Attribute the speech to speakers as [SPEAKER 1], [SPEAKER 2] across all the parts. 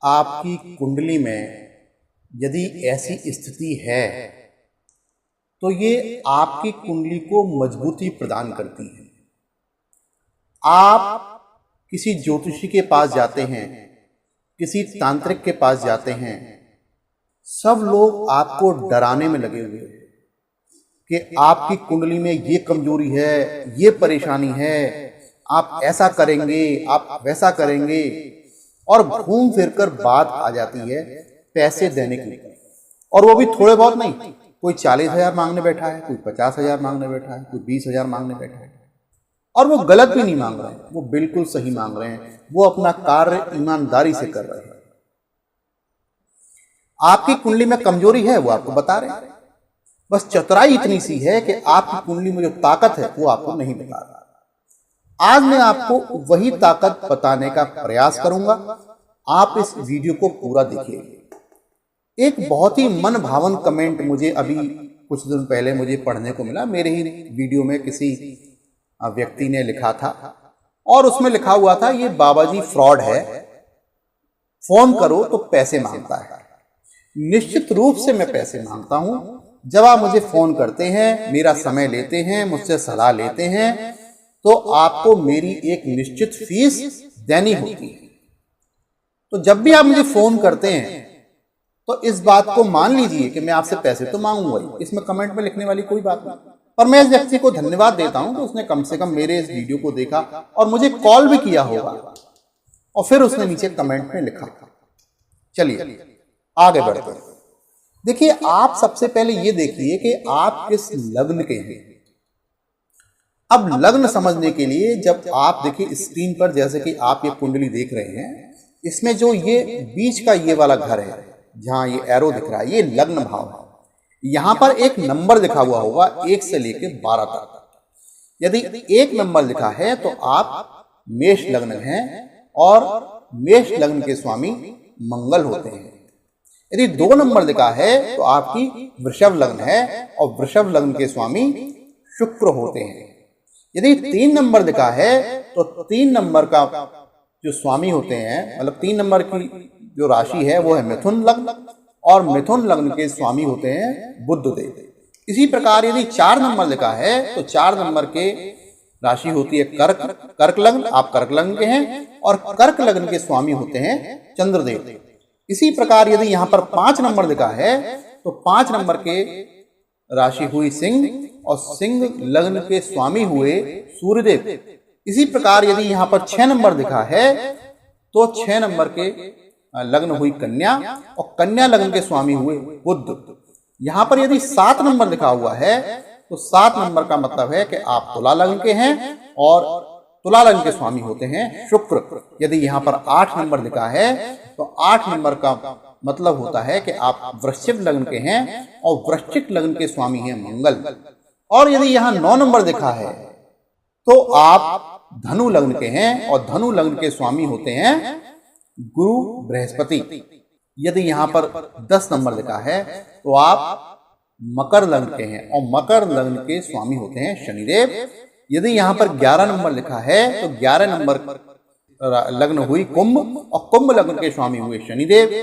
[SPEAKER 1] आपकी कुंडली में यदि ऐसी स्थिति है तो ये आपकी कुंडली को मजबूती प्रदान करती है। आप किसी ज्योतिषी के पास जाते हैं, किसी तांत्रिक के पास जाते हैं, सब लोग आपको डराने में लगे हुए हैं कि आपकी कुंडली में ये कमजोरी है, ये परेशानी है, आप ऐसा करेंगे, आप वैसा करेंगे, और घूम फिर कर बात आ जाती है पैसे देने की। और वो भी थोड़े बहुत नहीं, कोई 40,000 मांगने बैठा है, कोई 50,000 मांगने बैठा है, कोई 20,000 मांगने बैठा है। और वो गलत भी नहीं मांग रहे हैं, वो बिल्कुल सही मांग रहे हैं, वो अपना कार्य ईमानदारी से कर रहे हैं। आपकी कुंडली में कमजोरी है वो आपको बता रहे हैं, बस चतुराई इतनी सी है कि आपकी कुंडली में जो ताकत है वो आपको नहीं बता रहा। आज मैं आपको वही ताकत बताने का प्रयास करूंगा। आप इस वीडियो को पूरा देखिए। एक बहुत ही मन भावन कमेंट मुझे अभी कुछ दिन पहले मुझे पढ़ने को मिला। मेरे ही वीडियो में किसी व्यक्ति ने लिखा था और उसमें लिखा हुआ था, ये बाबा जी फ्रॉड है, फोन करो तो पैसे मांगता है। निश्चित रूप से मैं पैसे मांगता हूं। जब आप मुझे फोन करते हैं, मेरा समय लेते हैं, मुझसे सलाह लेते हैं, तो आपको मेरी एक निश्चित फीस देनी होती है। तो जब भी आप मुझे फोन करते हैं तो इस बात को मान लीजिए कि मैं आपसे पैसे तो मांगूंगा ही, इसमें कमेंट में लिखने वाली कोई बात नहीं। पर मैं इस व्यक्ति को धन्यवाद देता हूं कि उसने कम से कम मेरे इस वीडियो को देखा और मुझे कॉल भी किया होगा और फिर उसने नीचे कमेंट में लिखा। चलिए आगे बढ़ते हैं। देखिए, आप सबसे पहले ये देखिए कि आप किस लग्न के हैं। अब लग्न समझने के लिए जब आप देखिए स्क्रीन पर, जैसे कि आप ये कुंडली देख रहे हैं, इसमें जो ये बीच का ये वाला घर है जहां ये एरो दिख रहा है, ये लग्न भाव है। यहां पर एक नंबर लिखा हुआ होगा 1 से लेकर 12 तक। यदि 1 नंबर लिखा है तो आप मेष लग्न हैं और मेष लग्न के स्वामी मंगल होते हैं। यदि 2 नंबर लिखा है तो आपकी वृषभ लग्न है और वृषभ लग्न के स्वामी शुक्र होते हैं। यदि 3 नंबर लिखा है तो 3 नंबर का जो स्वामी होते हैं, मतलब 3 नंबर की जो राशि है वो है मिथुन लग्न और मिथुन लग्न के स्वामी होते हैं बुध देव। इसी प्रकार यदि 4 नंबर लिखा है तो 4 नंबर के राशि होती है कर्क लग्न, आप कर्क लग्न के हैं और कर्क लग्न के स्वामी होते हैं चंद्रदेव। इसी प्रकार यदि यहाँ पर 5 नंबर लिखा है तो 5 नंबर के राशि हुई सिंह और सिंह लग्न के स्वामी हुए सूर्यदेव। इसी प्रकार यदि यहाँ पर 6 नंबर लिखा है तो 6 नंबर के लग्न हुई कन्या और कन्या लग्न के स्वामी हुए बुध। यहाँ पर यदि 7 नंबर लिखा हुआ है तो 7 नंबर का मतलब है कि आप तुला लग्न के हैं और तुला लग्न के स्वामी होते हैं शुक्र। यदि यहाँ पर 8 नंबर लिखा है तो 8 नंबर का मतलब होता है कि आप वृश्चिक लग्न के हैं और वृश्चिक लग्न के स्वामी हैं मंगल। और यदि यहाँ 9 नंबर लिखा है तो आप धनु लग्न के हैं और धनु लग्न के स्वामी होते हैं गुरु बृहस्पति। यदि यहाँ पर 10 नंबर लिखा है तो आप मकर लग्न के हैं और मकर लग्न के स्वामी होते हैं शनिदेव। यदि यहाँ पर 11 नंबर लिखा है तो 11 नंबर लग्न हुई कुंभ और कुंभ लग्न के स्वामी हुए शनिदेव।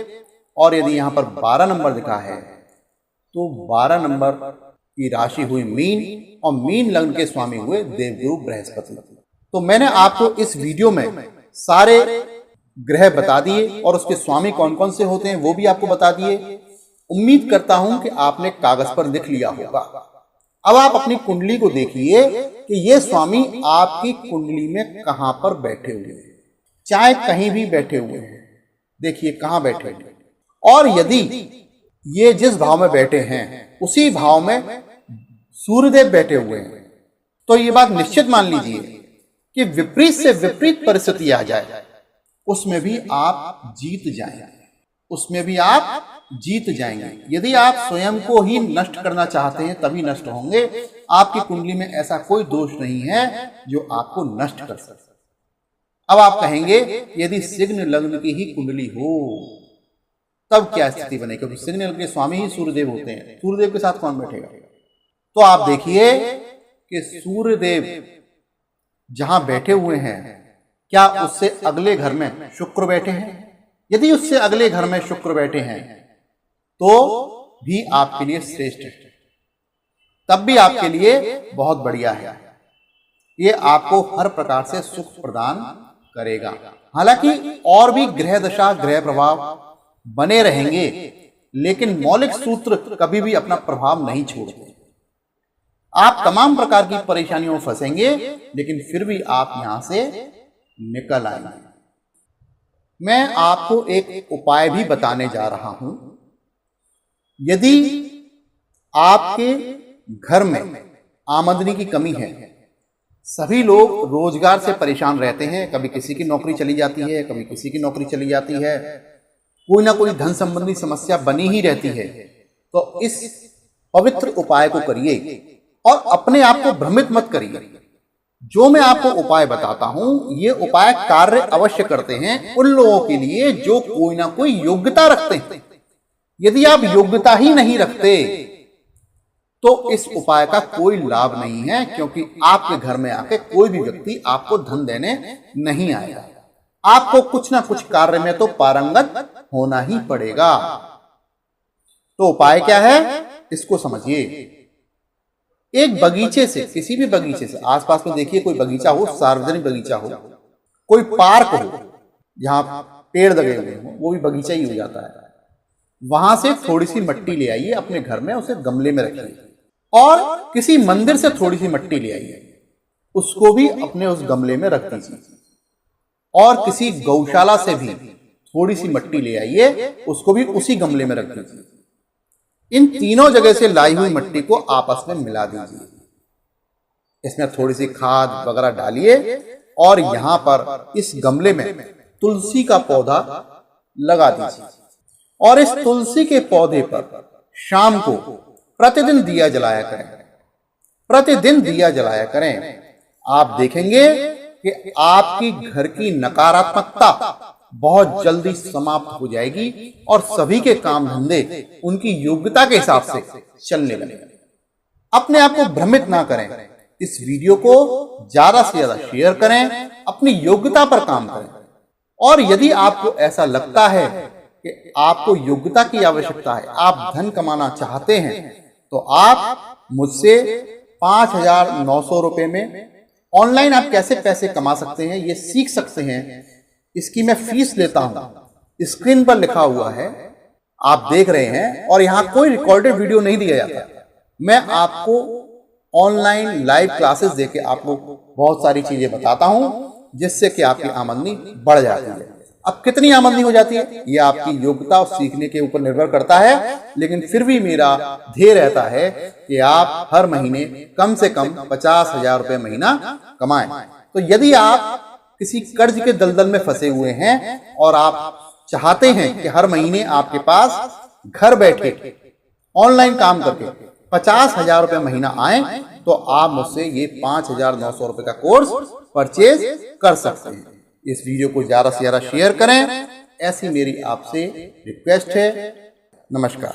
[SPEAKER 1] और यदि यहाँ पर 12 नंबर लिखा है तो 12 नंबर की राशि हुई मीन और मीन लग्न के स्वामी हुए देवगुरु बृहस्पति। तो मैंने आपको इस वीडियो में सारे ग्रह बता दिए और उसके स्वामी कौन कौन से होते हैं वो भी आपको बता दिए। उम्मीद करता हूं कि आपने कागज पर लिख लिया होगा। अब आप अपनी कुंडली को देखिए कि ये स्वामी आपकी कुंडली में कहां पर बैठे हुए हैं, चाहे कहीं भी बैठे हुए हैं। देखिए कहां बैठे हैं। और यदि ये जिस भाव में बैठे हैं उसी भाव में सूर्यदेव बैठे हुए हैं तो ये बात निश्चित मान लीजिए कि विपरीत से विपरीत परिस्थिति आ जाए उसमें भी आप जीत जाएंगे, उसमें भी आप जीत जाएंगे। यदि आप स्वयं को ही नष्ट करना चाहते हैं तभी नष्ट होंगे। आपकी कुंडली में ऐसा कोई दोष नहीं है जो आपको नष्ट कर सकता। अब आप कहेंगे यदि सिग्न लग्न की ही कुंडली हो तब क्या स्थिति बनेगी, क्योंकि सिग्न लग्न के स्वामी ही सूर्यदेव होते हैं। सूर्यदेव के साथ कौन बैठेगा? तो आप देखिए कि सूर्यदेव जहां बैठे हुए हैं क्या उससे अगले घर में शुक्र बैठे हैं? यदि उससे अगले घर में शुक्र बैठे हैं तो भी आपके लिए श्रेष्ठ है, तब भी आपके लिए बहुत बढ़िया है। ये आपको हर प्रकार से सुख प्रदान करेगा। हालांकि और भी ग्रह दशा ग्रह प्रभाव बने रहेंगे, लेकिन मौलिक सूत्र कभी भी अपना प्रभाव नहीं छोड़ते। आप तमाम प्रकार की परेशानियों में फंसेंगे, लेकिन फिर भी आप यहां से निकल आएंगे। मैं आपको एक उपाय भी बताने जा रहा हूं। यदि आपके घर में आमदनी की कमी है, सभी लोग रोजगार से परेशान रहते हैं, कभी किसी की नौकरी चली जाती है, कभी किसी की नौकरी चली जाती है, कोई ना कोई धन संबंधी समस्या बनी ही रहती है। तो इस पवित्र उपाय को करिए और अपने आप को भ्रमित मत करिए। जो मैं आपको उपाय बताता हूं, ये उपाय कार्य अवश्य करते हैं उन लोगों के लिए जो कोई ना कोई योग्यता रखते हैं। यदि आप योग्यता ही नहीं रखते तो इस उपाय का कोई लाभ नहीं है, क्योंकि आपके घर में आके कोई भी व्यक्ति आपको धन देने नहीं आएगा। आपको कुछ ना कुछ कार्य में तो पारंगत होना ही पड़ेगा। तो उपाय क्या है, इसको समझिए। एक बगीचे से, किसी भी बगीचे से, आसपास में देखिए कोई बगीचा हो, सार्वजनिक बगीचा हो, कोई पार्क हो जहां पेड़ लगे हुए हो, वो भी बगीचा ही हो जाता है। वहां से थोड़ी सी मिट्टी ले आइए अपने घर में, उसे गमले में रखिए। और किसी मंदिर से थोड़ी सी मिट्टी ले आइए, उसको भी अपने उस गमले में रख दीजिए। और किसी गौशाला से भी थोड़ी सी मिट्टी ले आइए, उसको भी उसी गमले में रख दीजिए। इन तीनों जगह से लाई हुई मिट्टी को आपस में मिला दीजिए। इसमें थोड़ी सी खाद वगैरह डालिए और यहां पर इस गमले में तुलसी का पौधा लगा दीजिए। और इस तुलसी के पौधे पर शाम को प्रतिदिन दिया जलाया करें, प्रतिदिन दिया जलाया करें। आप देखेंगे कि आपकी घर की नकारात्मकता बहुत जल्दी समाप्त हो जाएगी और सभी के काम धंधे उनकी योग्यता के हिसाब से चलने लगेंगे। अपने आप को भ्रमित ना करें। इस वीडियो को ज्यादा से ज्यादा शेयर करें, अपनी योग्यता पर काम करें। और यदि आपको ऐसा लगता है कि आपको योग्यता की आवश्यकता है, आप धन कमाना चाहते हैं, तो आप मुझसे 5,900 रुपए में ऑनलाइन आप कैसे पैसे कमा सकते हैं ये सीख सकते हैं। इसकी मैं फीस लेता हूं, स्क्रीन पर लिखा हुआ है, आप देख रहे हैं। और यहां कोई रिकॉर्डेड वीडियो नहीं दिया जाता। मैं आपको ऑनलाइन लाइव क्लासेस देके आपको बहुत सारी चीजें बताता हूं, जिससे कि आपकी आमदनी बढ़ जाती है। अब कितनी आमदनी हो जाती है ये आपकी योग्यता और सीखने के ऊपर निर्भर करता है, लेकिन फिर भी मेरा ध्येय रहता है कि आप हर महीने कम से कम 50,000 रुपए महीना कमाएं। तो यदि आप किसी कर्ज के दलदल में फंसे हुए हैं और आप चाहते हैं कि हर महीने आपके पास घर बैठे ऑनलाइन काम करके 50,000 रुपए महीना आए, तो आप मुझसे ये 5,900 रुपए का कोर्स परचेज कर सकते हैं। इस वीडियो को ज्यादा से ज्यादा शेयर करें, ऐसी मेरी आपसे रिक्वेस्ट है। नमस्कार।